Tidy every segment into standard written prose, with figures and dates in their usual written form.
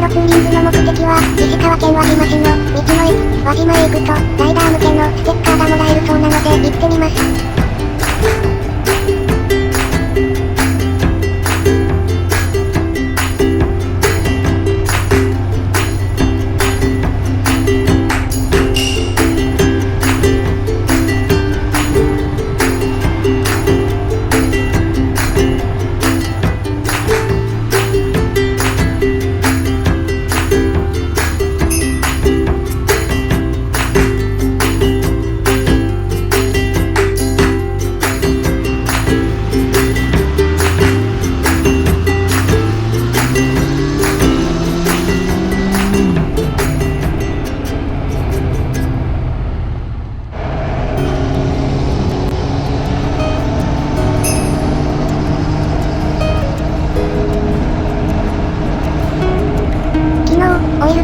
ツーリングの目的は、石川県輪島市の道の駅、輪島へ行くと、ライダー向けのステッカーがもらえるそうなので、行ってみます。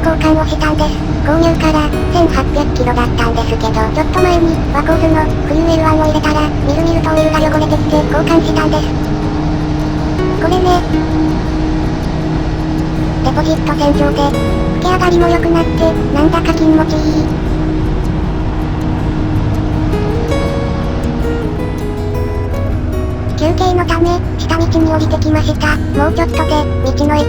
交換をしたんです。購入から1800キロだったんですけど、ちょっと前にワコーズのフリューエル1を入れたら、みるみるとオイルが汚れてきて交換したんです。これね。デポジット洗浄で、吹き上がりも良くなって、なんだか気持ちいい。休憩のため、下道に降りてきました。もうちょっとで、道の駅。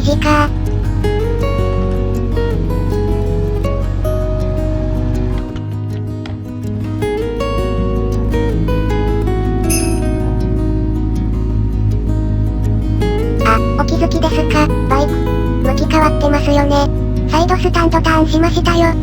短。お気づきですか？バイク、向き変わってますよね。サイドスタンドターンしましたよ。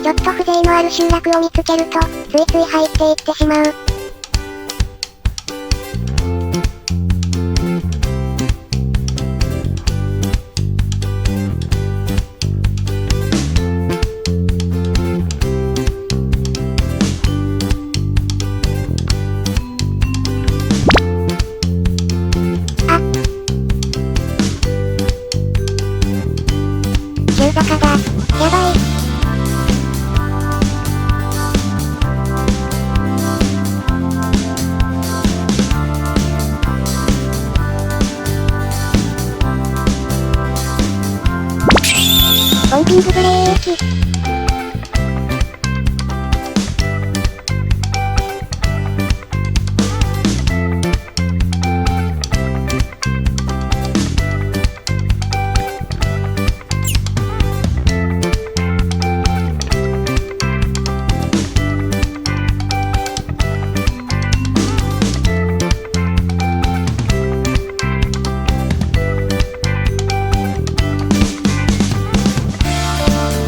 ちょっと風情のある集落を見つけると、ついつい入っていってしまう。急坂だ。やばい。ポンピングブレーキ。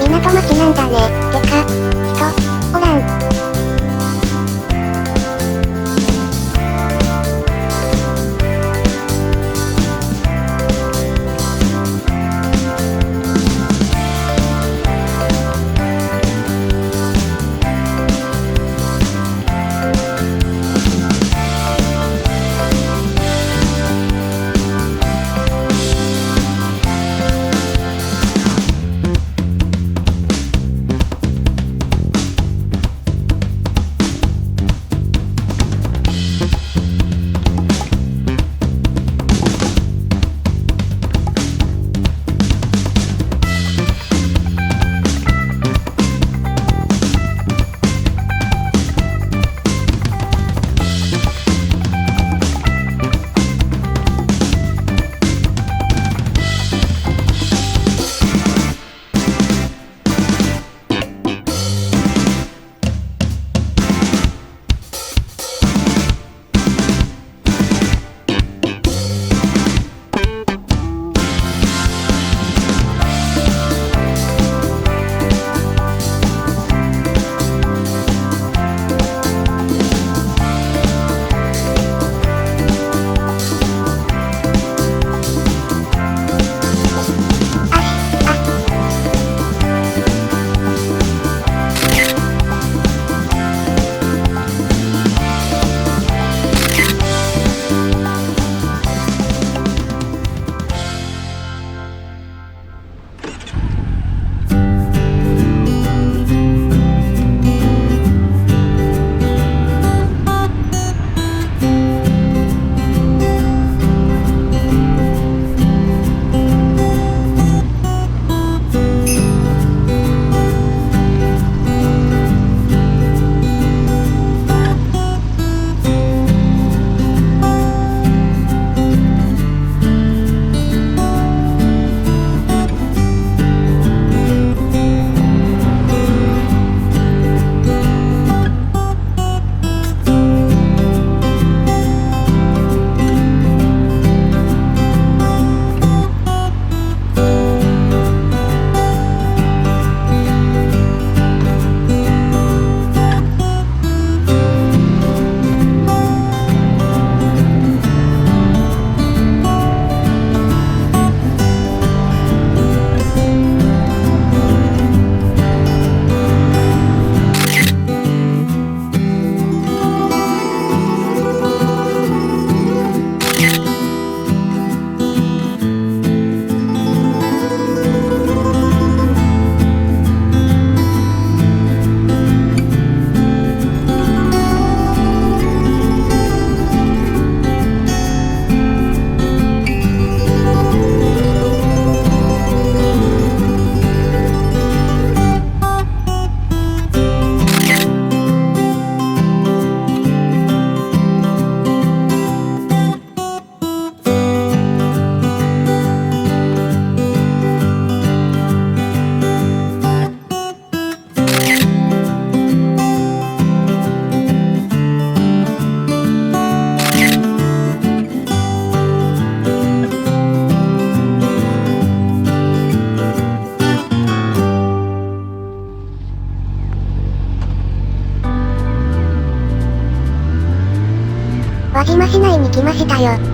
港町なんだね。てか、人、おらん。輪島市内に来ましたよ。